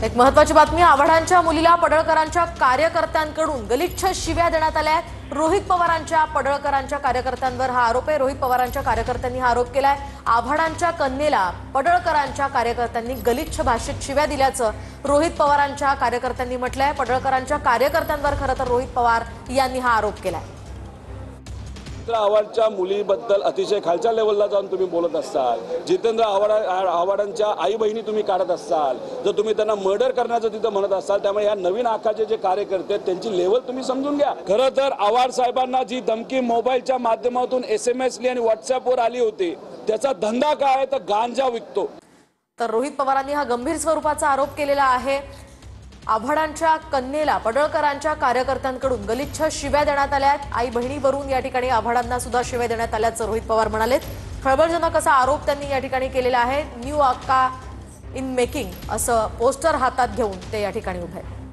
एक महत्त्वाची बातमी, आव्हाडांच्या मुलीला पडळकरांच्या कार्यकर्त्यांकडून गलिच्छ शिव्या देण्यात आल्या आहेत। रोहित पवारांच्या पडळकरांच्या कार्यकर्त्यांवर हा आरोप आहे। रोहित पवारांच्या कार्यकर्त्यांनी हा आरोप केलाय। आव्हाडांच्या कन्येला पडळकरांच्या कार्यकर्त्यांनी गलिच्छ भाषेत शिव्या दिल्याचं रोहित पवारांच्या कार्यकर्त्यांनी म्हटलंय। पडळकरांच्या कार्यकर्त्यांवर खरं तर रोहित पवार यांनी हा आरोप केलाय। आव्हाडच्या मुलीबद्दल अतिशय खालच्या लेवलला जाऊन तुम्ही बोलत असाल, जितेंद्र आव्हाडांच्या आई बहिणी तुम्ही काढत असाल, जर तुम्ही त्यांना मर्डर करण्याचं तिथं म्हणत असाल, त्यामुळे या नवीन आखाचे जे कार्यकर्ते आहेत त्यांची लेवल तुम्ही समजून घ्या। खरं तर आव्हाड साहेबांना जी धमकी मोबाईलच्या माध्यमातून SMS आणि व्हॉट्सअपवर आली होती, त्याचा धंदा काय आहे तर गांजा विकतो। तर रोहित पवारांनी हा गंभीर स्वरूपाचा आरोप केलेला आहे। आव्हाडांच्या कन्येला पडळकरांच्या कार्यकर्त्यांकडून गलिच्छ शिव्या देण्यात आल्या आहेत। आई बहिणीवरून या ठिकाणी आव्हाडांना सुद्धा शिव्या देण्यात आल्याचं रोहित पवार म्हणालेत। खळबळजनक असा आरोप त्यांनी या ठिकाणी केलेला आहे। न्यू अक्का इन मेकिंग असं पोस्टर हातात घेऊन ते या ठिकाणी उभे आहेत।